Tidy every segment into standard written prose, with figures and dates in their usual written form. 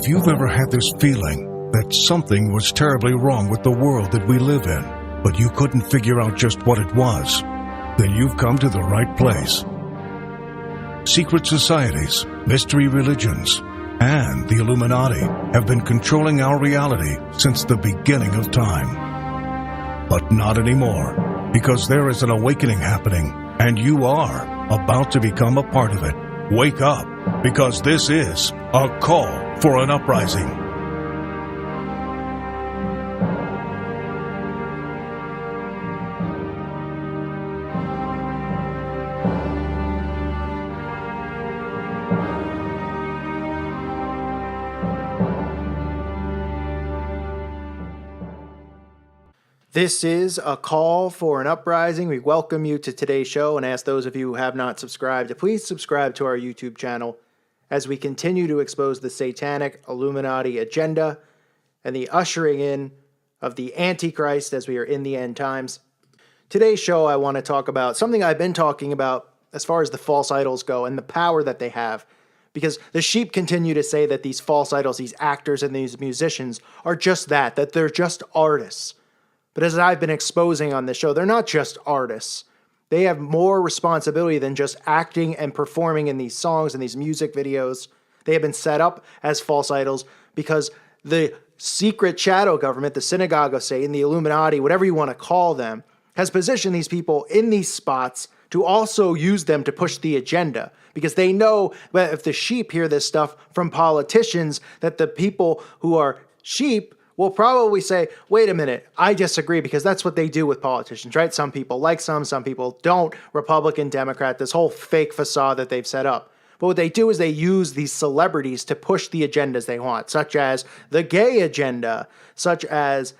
If you've ever had this feeling that something was terribly wrong with the world that we live in, but you couldn't figure out just what it was, then you've come to the right place. Secret societies, mystery religions, and the Illuminati have been controlling our reality since the beginning of time. But not anymore, because there is an awakening happening, and you are about to become a part of it. Wake up, because this is a call for an uprising. This is a call for an uprising. We welcome you to today's show and ask those of you who have not subscribed to please subscribe to our YouTube channel as we continue to expose the satanic Illuminati agenda and the ushering in of the Antichrist as we are in the end times. Today's show, I want to talk about something I've been talking about as far as the false idols go and the power that they have. Because the sheep continue to say that these false idols, these actors and these musicians are just that they're just artists. But as I've been exposing on this show, they're not just artists. They have more responsibility than just acting and performing in these songs and these music videos. They have been set up as false idols because the secret shadow government, the synagogue of Satan, the Illuminati, whatever you want to call them, has positioned these people in these spots to also use them to push the agenda. Because they know that if the sheep hear this stuff from politicians, that the people who are sheep will probably say, wait a minute, I disagree, because that's what they do with politicians, right? Some people like some people don't. Republican, Democrat, this whole fake facade that they've set up. But what they do is they use these celebrities to push the agendas they want, such as the gay agenda, such as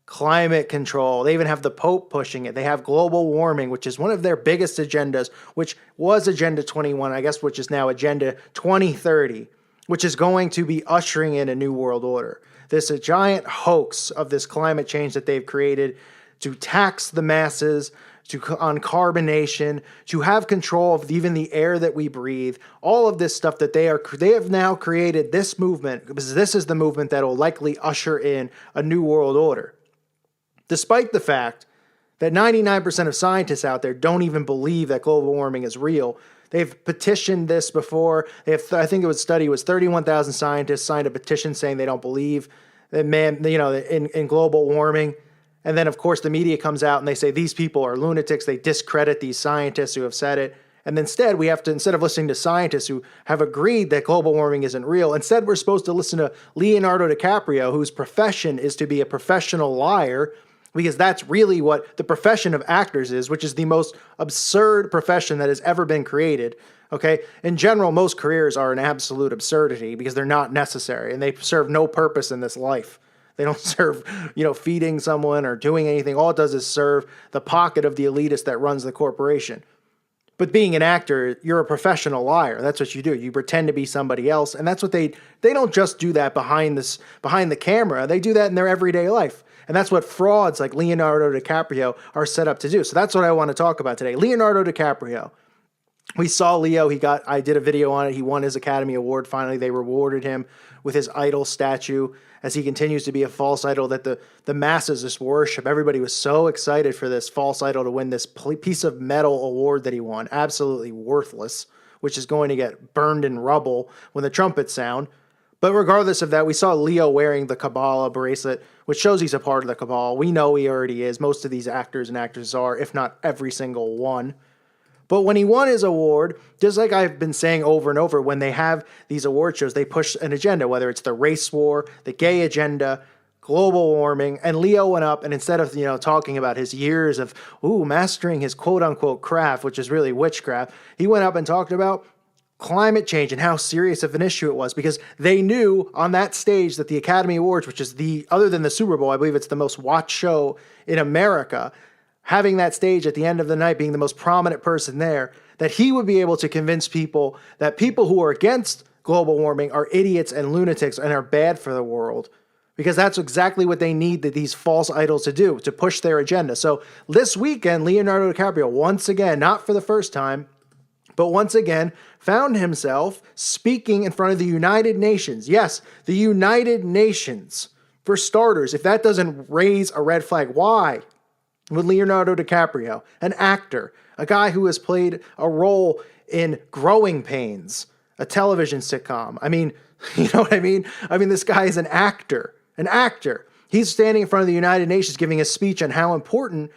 climate control. They even have the Pope pushing it. They have global warming, which is one of their biggest agendas, which was Agenda 21, I guess, which is now Agenda 2030, which is going to be ushering in a new world order. This a giant hoax of this climate change that they've created to tax the masses, on carbonation, to have control of even the air that we breathe. All of this stuff that they have now created this movement, because this is the movement that will likely usher in a new world order. Despite the fact that 99% of scientists out there don't even believe that global warming is real. They've petitioned this before. I think it was 31,000 scientists signed a petition saying they don't believe that in global warming. And then, of course, the media comes out and they say these people are lunatics. They discredit these scientists who have said it. And instead, instead of listening to scientists who have agreed that global warming isn't real, instead we're supposed to listen to Leonardo DiCaprio, whose profession is to be a professional liar, because that's really what the profession of actors is, which is the most absurd profession that has ever been created, okay? In general, most careers are an absolute absurdity because they're not necessary and they serve no purpose in this life. They don't serve, feeding someone or doing anything. All it does is serve the pocket of the elitist that runs the corporation. But being an actor, you're a professional liar. That's what you do. You pretend to be somebody else, and that's what they don't just do that behind the camera. They do that in their everyday life. And that's what frauds like Leonardo DiCaprio are set up to do. So that's what I want to talk about today. Leonardo DiCaprio. We saw Leo. I did a video on it. He won his Academy Award. Finally, they rewarded him with his idol statue as he continues to be a false idol that the masses just worship. Everybody was so excited for this false idol to win this piece of metal award that he won. Absolutely worthless, which is going to get burned in rubble when the trumpets sound. But regardless of that, we saw Leo wearing the Kabbalah bracelet, which shows he's a part of the Kabbalah. We know he already is. Most of these actors and actresses are, if not every single one. But when he won his award, just like I've been saying over and over, when they have these award shows, they push an agenda, whether it's the race war, the gay agenda, global warming, and Leo went up, and instead of, talking about his years of, mastering his quote-unquote craft, which is really witchcraft, he went up and talked about climate change and how serious of an issue it was, because they knew on that stage that the Academy Awards, which is other than the Super Bowl, I believe it's the most watched show in America, having that stage at the end of the night, being the most prominent person there, that he would be able to convince people that people who are against global warming are idiots and lunatics and are bad for the world. Because that's exactly what they need these false idols to do, to push their agenda. So this weekend, Leonardo DiCaprio, once again, not for the first time, but once again found himself speaking in front of the United Nations. Yes, the United Nations. For starters, if that doesn't raise a red flag, why would Leonardo DiCaprio, an actor, a guy who has played a role in Growing Pains, a television sitcom? I mean, you know what I mean? I mean, this guy is an actor. He's standing in front of the United Nations giving a speech on how important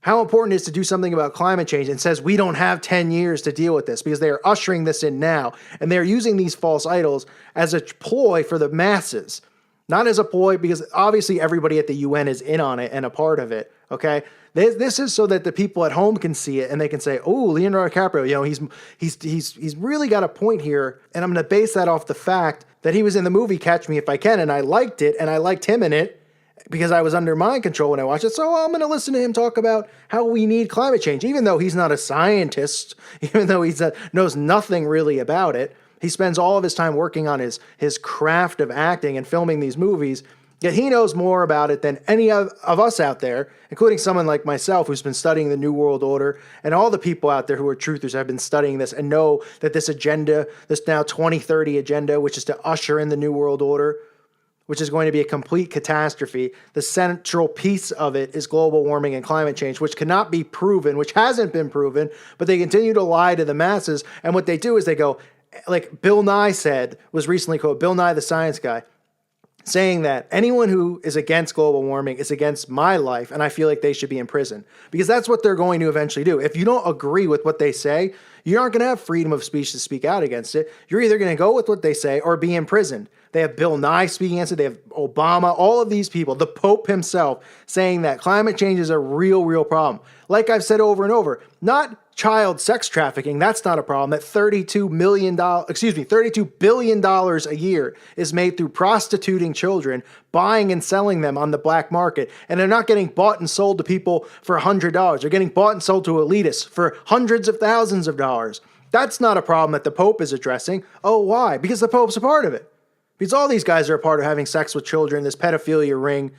it is to do something about climate change, and says we don't have 10 years to deal with this because they are ushering this in now. And they're using these false idols as a ploy for the masses. Not as a ploy, because obviously everybody at the UN is in on it and a part of it, okay? This is so that the people at home can see it and they can say, oh, Leonardo DiCaprio, you know, he's really got a point here, and I'm going to base that off the fact that he was in the movie Catch Me If I Can, and I liked it, and I liked him in it because I was under mind control when I watched it, so I'm going to listen to him talk about how we need climate change, even though he's not a scientist, even though he knows nothing really about it. He spends all of his time working on his craft of acting and filming these movies, yet he knows more about it than any of us out there, including someone like myself who's been studying the New World Order, and all the people out there who are truthers have been studying this and know that this agenda, this now 2030 agenda, which is to usher in the New World Order, which is going to be a complete catastrophe. The central piece of it is global warming and climate change, which cannot be proven, which hasn't been proven, but they continue to lie to the masses. And what they do is they go, like Bill Nye was recently quoted, Bill Nye the science guy, saying that anyone who is against global warming is against my life, and I feel like they should be in prison. Because that's what they're going to eventually do. If you don't agree with what they say, you aren't going to have freedom of speech to speak out against it. You're either going to go with what they say or be imprisoned. They have Bill Nye speaking against it. They have Obama, all of these people, the Pope himself, saying that climate change is a real, real problem. Like I've said over and over, not child sex trafficking. That's not a problem. That $32 billion a year is made through prostituting children, buying and selling them on the black market. And they're not getting bought and sold to people for $100. They're getting bought and sold to elitists for hundreds of thousands of dollars. That's not a problem that the Pope is addressing. Oh, why? Because the Pope's a part of it. Because all these guys are a part of having sex with children, this pedophilia ring,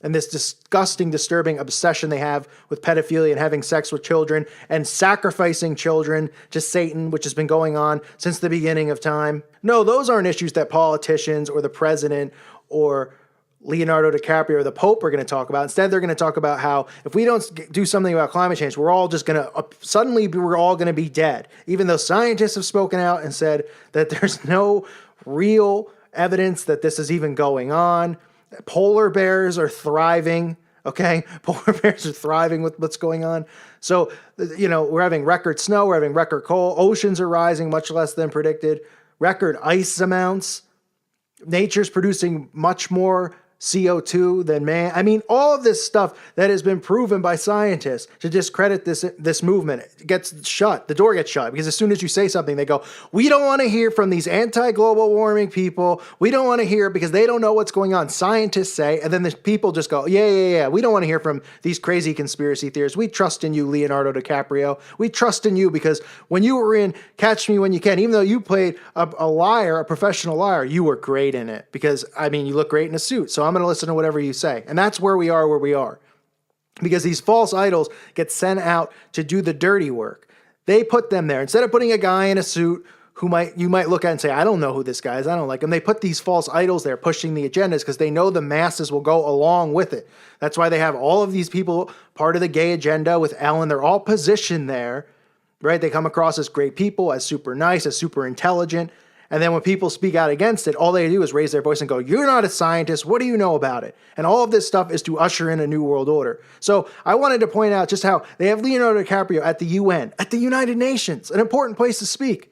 and this disgusting, disturbing obsession they have with pedophilia and having sex with children and sacrificing children to Satan, which has been going on since the beginning of time. No, those aren't issues that politicians or the president or Leonardo DiCaprio or the Pope are going to talk about. Instead, they're going to talk about how if we don't do something about climate change, we're all just going to, suddenly we're all going to be dead. Even though scientists have spoken out and said that there's no real evidence that this is even going on. Polar bears are thriving, okay? Polar bears are thriving with what's going on. So, you know, we're having record snow, we're having record cold, oceans are rising much less than predicted, record ice amounts, nature's producing much more CO2 than man. I mean, all of this stuff that has been proven by scientists to discredit this movement gets shut. The door gets shut because as soon as you say something, they go, we don't want to hear from these anti-global warming people. We don't want to hear because they don't know what's going on. Scientists say, and then the people just go, yeah. We don't want to hear from these crazy conspiracy theorists. We trust in you, Leonardo DiCaprio. We trust in you because when you were in Catch Me When You Can, even though you played a liar, a professional liar, you were great in it because, I mean, you look great in a suit. So I'm going to listen to whatever you say. And that's where we are. Because these false idols get sent out to do the dirty work. They put them there. Instead of putting a guy in a suit who you might look at and say, I don't know who this guy is, I don't like him. They put these false idols there pushing the agendas because they know the masses will go along with it. That's why they have all of these people part of the gay agenda with Ellen. They're all positioned there, right? They come across as great people, as super nice, as super intelligent. And then when people speak out against it, all they do is raise their voice and go, you're not a scientist. What do you know about it? And all of this stuff is to usher in a new world order. So I wanted to point out just how they have Leonardo DiCaprio at the UN, at the United Nations, an important place to speak.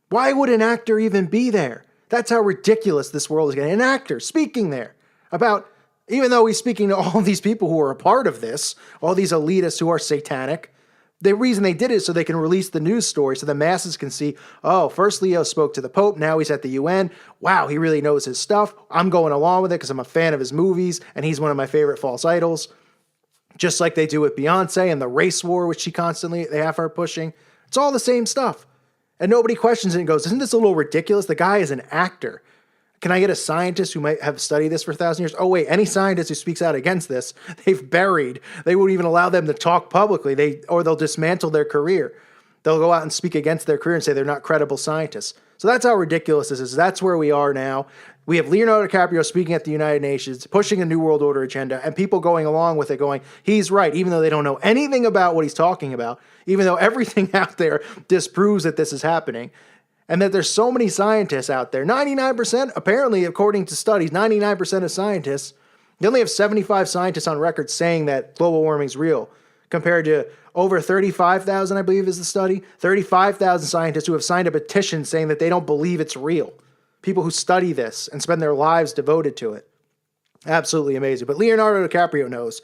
Why would an actor even be there? That's how ridiculous this world is getting. An actor speaking there about, even though he's speaking to all these people who are a part of this, all these elitists who are satanic, the reason they did it is so they can release the news story so the masses can see, oh, first Leo spoke to the Pope, now he's at the UN. Wow, he really knows his stuff. I'm going along with it because I'm a fan of his movies and he's one of my favorite false idols. Just like they do with Beyonce and the race war, which they have her pushing. It's all the same stuff. And nobody questions it and goes, isn't this a little ridiculous? The guy is an actor. Can I get a scientist who might have studied this for 1,000 years? Oh, wait, any scientist who speaks out against this, they've buried. They won't even allow them to talk publicly, or they'll dismantle their career. they'll go out and speak against their career and say they're not credible scientists. So that's how ridiculous this is. That's where we are now. We have Leonardo DiCaprio speaking at the United Nations, pushing a New World Order agenda, and people going along with it going, he's right, even though they don't know anything about what he's talking about, even though everything out there disproves that this is happening, and that there's so many scientists out there. 99%, apparently, according to studies, 99% of scientists, they only have 75 scientists on record saying that global warming is real, compared to over 35,000, I believe is the study, 35,000 scientists who have signed a petition saying that they don't believe it's real. People who study this and spend their lives devoted to it. Absolutely amazing. But Leonardo DiCaprio knows.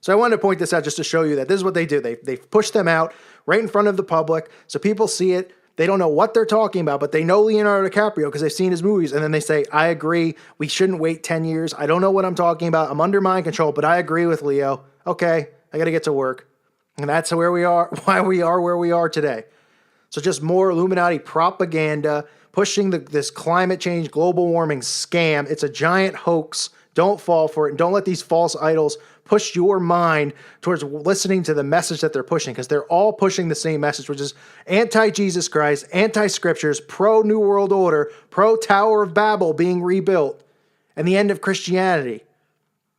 So I wanted to point this out just to show you that this is what they do. They push them out right in front of the public so people see it. They don't know what they're talking about, but they know Leonardo DiCaprio because they've seen his movies. And then they say, I agree. We shouldn't wait 10 years. I don't know what I'm talking about. I'm under mind control, but I agree with Leo. Okay, I got to get to work. And that's where we are, why we are where we are today. So just more Illuminati propaganda, pushing this climate change, global warming scam. It's a giant hoax. Don't fall for it. And don't let these false idols push your mind towards listening to the message that they're pushing, because they're all pushing the same message, which is anti-Jesus Christ, anti-scriptures, pro-New World Order, pro-Tower of Babel being rebuilt, and the end of Christianity.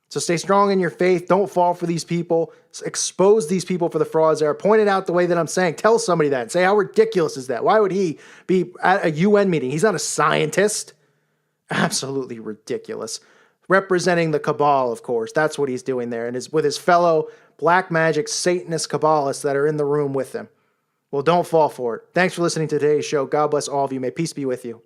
So stay strong in your faith. Don't fall for these people. Expose these people for the frauds there. Point it out the way that I'm saying. Tell somebody that. Say, how ridiculous is that? Why would he be at a UN meeting? He's not a scientist. Absolutely ridiculous. Representing the cabal, of course. That's what he's doing there. And is with his fellow black magic Satanist Kabbalists that are in the room with him. Well, don't fall for it. Thanks for listening to today's show. God bless all of you. May peace be with you.